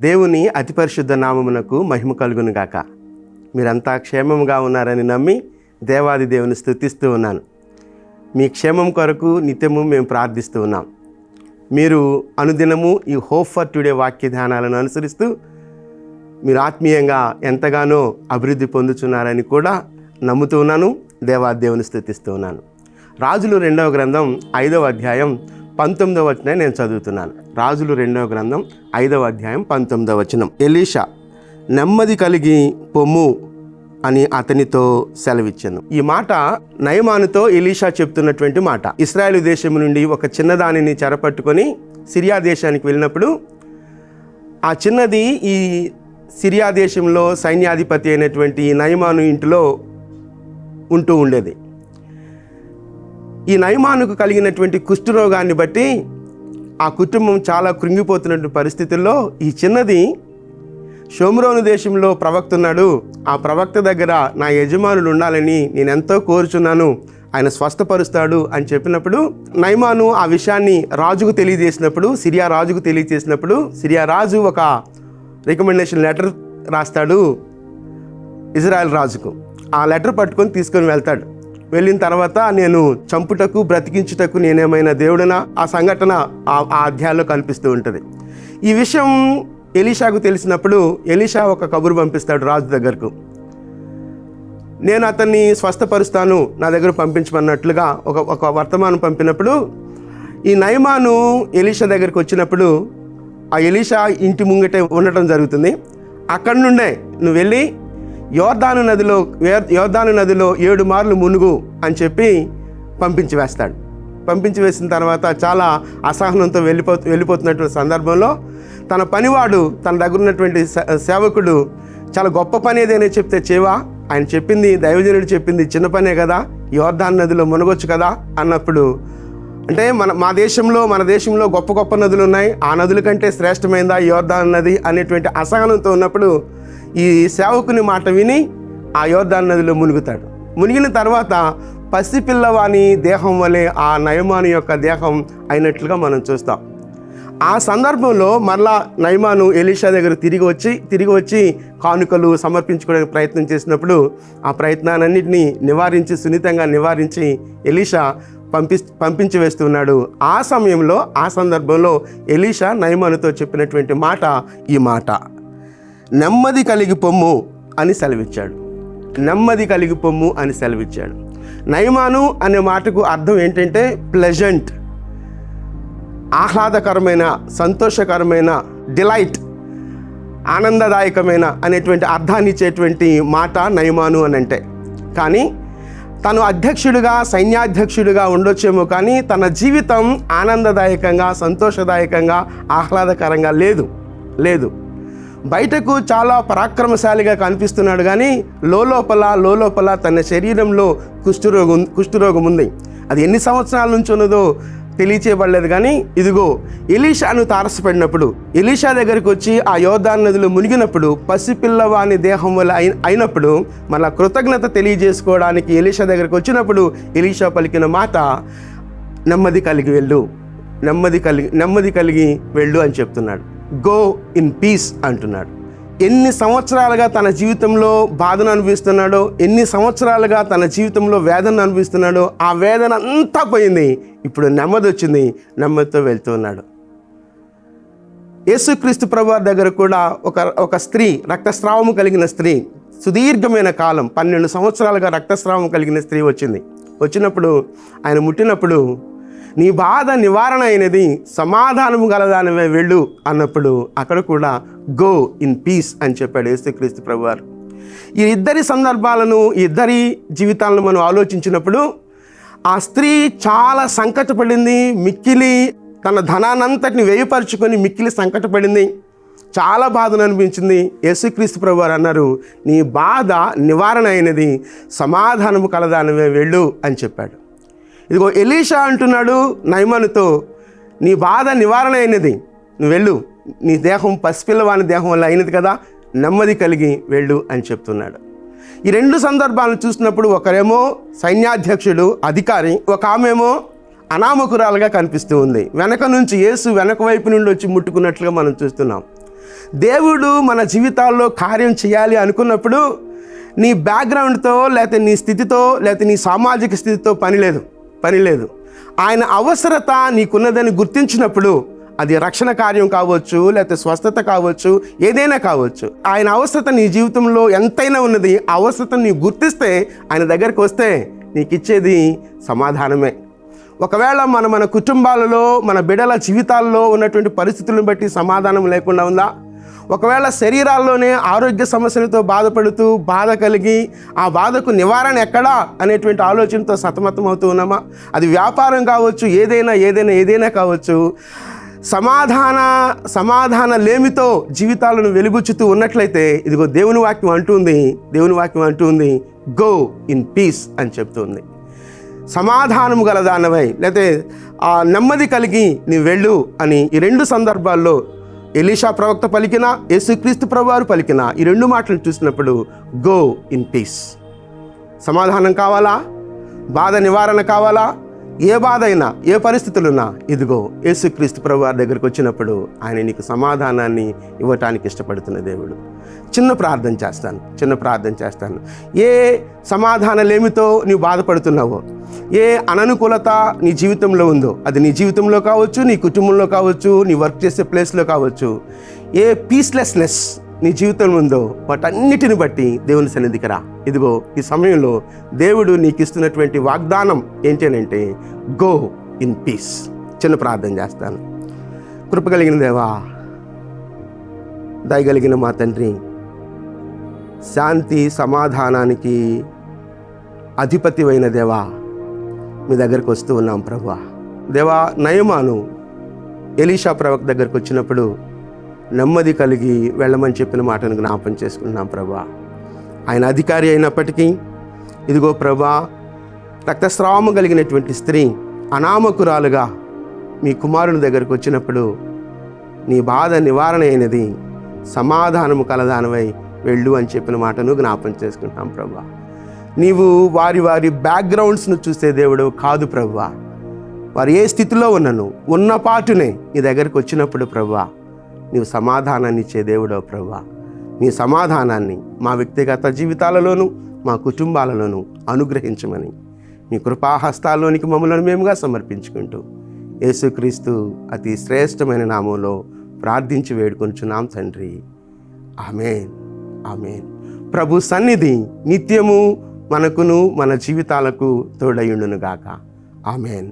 దేవుని అతి పరిశుద్ధ నామమునకు మహిమ కలుగును గాక. మీరంతా క్షేమముగా ఉన్నారని నమ్మి దేవాది దేవుని స్తుతిస్తూ ఉన్నాను. మీ క్షేమం కొరకు నిత్యము మేము ప్రార్థిస్తూ ఉన్నాం. మీరు అనుదినము ఈ హోప్ ఫర్ టుడే వాక్య ధ్యానాలను అనుసరిస్తూ మీరు ఆత్మీయంగా ఎంతగానో అభివృద్ధి పొందుతున్నారని కూడా నమ్ముతూ ఉన్నాను. దేవాది దేవుని స్తుతిస్తూ ఉన్నాను. రాజులు 2వ గ్రంథం 5వ అధ్యాయం 19వ వచనం నేను చదువుతున్నాను. రాజులు 2వ గ్రంథం 5వ అధ్యాయం 19వ వచనం. ఎలీషా నెమ్మది కలిగి పొమ్ము అని అతనితో సెలవిచ్చాను. ఈ మాట నయమానుతో ఎలీషా చెప్తున్నటువంటి మాట. ఇశ్రాయేలు దేశం నుండి ఒక చిన్నదానిని చెరపట్టుకొని సిరియా దేశానికి వెళ్ళినప్పుడు ఆ చిన్నది ఈ సిరియా దేశంలో సైన్యాధిపతి అయినటువంటి నయమాను ఇంటిలో ఉంటూ ఉండేది. ఈ నయమానుకు కలిగినటువంటి కుష్ఠరోగాన్ని బట్టి ఆ కుటుంబం చాలా కృంగిపోతున్నటువంటి పరిస్థితుల్లో ఈ చిన్నది షోమ్రోను దేశంలో ప్రవక్త ఉన్నాడు, ఆ ప్రవక్త దగ్గర నా యజమానుడు ఉండాలని నేను ఎంతో కోరుచున్నాను, ఆయన స్వస్థపరుస్తాడు అని చెప్పినప్పుడు నయమాను ఆ విషయాన్ని రాజుకు తెలియజేసినప్పుడు, సిరియా రాజుకు తెలియజేసినప్పుడు సిరియా రాజు ఒక రికమెండేషన్ లెటర్ రాస్తాడు ఇజ్రాయెల్ రాజుకు. ఆ లెటర్ పట్టుకొని తీసుకొని వెళ్తాడు. వెళ్ళిన తర్వాత నేను చంపుటకు బ్రతికించుటకు నేనేమైనా దేవుడనా, ఆ సంఘటన ఆ అధ్యాయంలో కనిపిస్తూ ఉంటుంది. ఈ విషయం ఎలీషాకు తెలిసినప్పుడు ఎలీషా ఒక కబురు పంపిస్తాడు రాజు దగ్గరకు. నేను అతన్ని స్వస్థపరుస్తాను, నా దగ్గర పంపించమన్నట్లుగా ఒక వర్తమానం పంపినప్పుడు ఈ నయమాను ఎలీషా దగ్గరికి వచ్చినప్పుడు ఆ ఎలీషా ఇంటి ముంగటే ఉండటం జరుగుతుంది. అక్కడి నుండే నువ్వు వెళ్ళి యోర్దాను నదిలో 7 మార్లు మునుగు అని చెప్పి పంపించి వేస్తాడు. పంపించి వేసిన తర్వాత చాలా అసహనంతో వెళ్ళిపోతున్నటువంటి సందర్భంలో తన పనివాడు, తన దగ్గర ఉన్నటువంటి సేవకుడు చాలా గొప్ప పని ఏదైనా చెప్తే చేవా, ఆయన చెప్పింది, దైవజనుడు చెప్పింది చిన్న పనే కదా, యోర్దాను నదిలో మునగొచ్చు కదా అన్నప్పుడు, అంటే మన దేశంలో గొప్ప గొప్ప నదులు ఉన్నాయి, ఆ నదుల కంటే శ్రేష్టమైందా యోర్దాను నది అనేటువంటి అసహనంతో ఉన్నప్పుడు ఈ సేవకుని మాట విని ఆ యోర్దాను నదిలో మునుగుతాడు. మునిగిన తర్వాత పసిపిల్లవాని దేహం వలె ఆ నయమాను యొక్క దేహం అయినట్లుగా మనం చూస్తాం. ఆ సందర్భంలో మరలా నయమాను ఎలీషా దగ్గర తిరిగి వచ్చి కానుకలు సమర్పించుకోవడానికి ప్రయత్నం చేసినప్పుడు ఆ ప్రయత్నాలన్నింటినీ సున్నితంగా నివారించి ఎలీషా పంపించి వేస్తున్నాడు. ఆ సమయంలో ఆ సందర్భంలో ఎలీషా నయమానుతో చెప్పినటువంటి మాట ఈ మాట, నెమ్మది కలిగి పొమ్ము అని సెలవిచ్చాడు. నెమ్మది కలిగి పొమ్ము అని సెలవిచ్చాడు. నయమాను అనే మాటకు అర్థం ఏంటంటే ప్లెజెంట్, ఆహ్లాదకరమైన, సంతోషకరమైన, డిలైట్, ఆనందదాయకమైన అనేటువంటి అర్థాన్ని ఇచ్చేటువంటి మాట నయమాను అని అంటే. కానీ తను అధ్యక్షుడిగా, సైన్యాధ్యక్షుడిగా ఉండొచ్చేమో కానీ తన జీవితం ఆనందదాయకంగా, సంతోషదాయకంగా, ఆహ్లాదకరంగా లేదు. బయటకు చాలా పరాక్రమశాలిగా కనిపిస్తున్నాడు కానీ లోలోపల తన శరీరంలో కుష్ఠరోగం ఉంది. అది ఎన్ని సంవత్సరాల నుంచి ఉన్నదో తెలియచేయబడలేదు. కానీ ఇదిగో ఎలీషాను తారసపడినప్పుడు, ఎలీషా దగ్గరికి వచ్చి ఆ యోర్దాను నదిలో మునిగినప్పుడు పసిపిల్లవాని దేహం వల్ల అయినప్పుడు మళ్ళా కృతజ్ఞత తెలియజేసుకోవడానికి ఎలీషా దగ్గరికి వచ్చినప్పుడు ఎలీషా పలికిన మాట నెమ్మది కలిగి వెళ్ళు అని చెప్తున్నాడు. గో ఇన్ పీస్ అంటున్నాడు. ఎన్ని సంవత్సరాలుగా తన జీవితంలో బాధను అనుభవిస్తున్నాడో, ఎన్ని సంవత్సరాలుగా తన జీవితంలో వేదన అనుభవిస్తున్నాడో ఆ వేదన అంతా పోయింది. ఇప్పుడు నెమ్మది వచ్చింది, నెమ్మదితో వెళ్తున్నాడు. యేసుక్రీస్తు ప్రభువారి దగ్గర కూడా ఒక స్త్రీ, రక్తస్రావము కలిగిన స్త్రీ, సుదీర్ఘమైన కాలం 12 సంవత్సరాలుగా రక్తస్రావం కలిగిన స్త్రీ వచ్చినప్పుడు ఆయన ముట్టినప్పుడు నీ బాధ నివారణ అయినది, సమాధానము గలదానివే వెళ్ళు అన్నప్పుడు అక్కడ కూడా గో ఇన్ పీస్ అని చెప్పాడు యేసుక్రీస్తు ప్రభువారు. ఈ ఇద్దరి సందర్భాలను, ఇద్దరి జీవితాలను మనం ఆలోచించినప్పుడు ఆ స్త్రీ చాలా సంకటపడింది. మిక్కిలి తన ధనానంతటిని వ్యయపరుచుకొని మిక్కిలి సంకటపడింది, చాలా బాధను అనిపించింది. యేసుక్రీస్తు ప్రభువారు అన్నారు, నీ బాధ నివారణ అయినది, సమాధానము కలదానివే వెళ్ళు అని చెప్పాడు. ఇదిగో ఎలీషా అంటున్నాడు నయమానుతో, నీ బాధ నివారణ అయినది, నువ్వు వెళ్ళు, నీ దేహం పసిపిల్లవాని దేహం వల్ల అయినది కదా, నెమ్మది కలిగి వెళ్ళు అని చెప్తున్నాడు. ఈ 2 సందర్భాలను చూసినప్పుడు ఒకరేమో సైన్యాధ్యక్షుడు, అధికారి, ఒక ఆమెమో అనామకురాలుగా కనిపిస్తూ ఉంది. వెనక నుంచి యేసు వెనక వైపు నుండి వచ్చి ముట్టుకున్నట్లుగా మనం చూస్తున్నాం. దేవుడు మన జీవితాల్లో కార్యం చేయాలి అనుకున్నప్పుడు నీ బ్యాక్గ్రౌండ్తో, లేకపోతే నీ స్థితితో, లేకపోతే నీ సామాజిక స్థితితో పని లేదు. ఆయన అవసరత నీకున్నదని గుర్తించినప్పుడు అది రక్షణ కార్యం కావచ్చు, లేకపోతే స్వస్థత కావచ్చు, ఏదైనా కావచ్చు. ఆయన అవసరత నీ జీవితంలో ఎంతైనా ఉన్నది. ఆ అవసరతను నీవు గుర్తిస్తే, ఆయన దగ్గరికి వస్తే నీకు ఇచ్చేది సమాధానమే. ఒకవేళ మన కుటుంబాలలో, మన బిడ్డల జీవితాల్లో ఉన్నటువంటి పరిస్థితులను బట్టి సమాధానం లేకుండా ఉందా? ఒకవేళ శరీరాల్లోనే ఆరోగ్య సమస్యలతో బాధపడుతూ, బాధ కలిగి ఆ బాధకు నివారణ ఎక్కడా అనేటువంటి ఆలోచనతో సతమతం అవుతూ ఉన్నామా? అది వ్యాపారం కావచ్చు, ఏదైనా కావచ్చు. సమాధాన లేమితో జీవితాలను వెలుగుచ్చుతూ ఉన్నట్లయితే, ఇదిగో దేవుని వాక్యం అంటుంది గో ఇన్ పీస్ అని చెప్తుంది. సమాధానము గలదానవై, లేకపోతే నెమ్మది కలిగి నీ వెళ్ళు అని ఈ 2 సందర్భాల్లో ఎలీషా ప్రవక్త పలికిన, యేసుక్రీస్తు ప్రభువారు పలికిన ఈ 2 మాటలు చూసినప్పుడు గో ఇన్ పీస్. సమాధానం కావాలా? బాధ నివారణ కావాలా? ఏ బాధ అయినా, ఏ పరిస్థితులున్నా, ఇదిగో యేసుక్రీస్తు ప్రభువారి దగ్గరికి వచ్చినప్పుడు ఆయన నీకు సమాధానాన్ని ఇవ్వటానికి ఇష్టపడుతున్న దేవుడు. చిన్న ప్రార్థన చేస్తాను. ఏ సమాధానలేమితో నీవు బాధపడుతున్నావో, ఏ అననుకూలత నీ జీవితంలో ఉందో, అది నీ జీవితంలో కావచ్చు, నీ కుటుంబంలో కావచ్చు, నీ వర్క్ చేసే ప్లేస్లో కావచ్చు, ఏ పీస్లెస్నెస్ నీ జీవితంలో ఉందో, వాటన్నిటిని బట్టి దేవుని సన్నిధికి రా. ఇదిగో ఈ సమయంలో దేవుడు నీకు ఇస్తున్నటువంటి వాగ్దానం ఏంటంటే గో ఇన్ పీస్. చిన్న ప్రార్థన చేస్తాను. కృపగలిగిన దేవా, దయగలిగిన మా తండ్రి, శాంతి సమాధానానికి అధిపతివైన దేవా, మీ దగ్గరికి వస్తూ ఉన్నాం ప్రభువా. దేవా, నయమాను ఎలీషా ప్రవక్త దగ్గరికి వచ్చినప్పుడు నెమ్మది కలిగి వెళ్ళమని చెప్పిన మాటను జ్ఞాపం చేసుకున్నాం ప్రభువా. ఆయన అధికారి అయినప్పటికీ ఇదిగో ప్రభువా, రక్తస్రావము కలిగినటువంటి స్త్రీ అనామకురాలుగా మీ కుమారుని దగ్గరికి వచ్చినప్పుడు నీ బాధ నివారణ అయినది, సమాధానము కలదానవై వెళ్ళు అని చెప్పిన మాటను జ్ఞాపం చేసుకుంటాం ప్రభువా. నీవు వారి బ్యాక్గ్రౌండ్స్ను చూసే దేవుడు కాదు ప్రభువా. వారు ఏ స్థితిలో ఉన్న పాటునే నీ దగ్గరికి వచ్చినప్పుడు ప్రభువా, నీవు సమాధానాన్ని ఇచ్చే దేవుడో ప్రభువా. నీ సమాధానాన్ని మా వ్యక్తిగత జీవితాలలోనూ, మా కుటుంబాలలోనూ అనుగ్రహించమని మీ కృపాహస్తాల్లోనికి మమ్మల్ని మేముగా సమర్పించుకుంటూ యేసుక్రీస్తు అతి శ్రేష్టమైన నామంలో ప్రార్థించి వేడుకొంచున్నాం తండ్రి. ఆమేన్, ఆమేన్. ప్రభు సన్నిధి నిత్యము మనకును మన జీవితాలకు తోడయుండును గాక. ఆమేన్.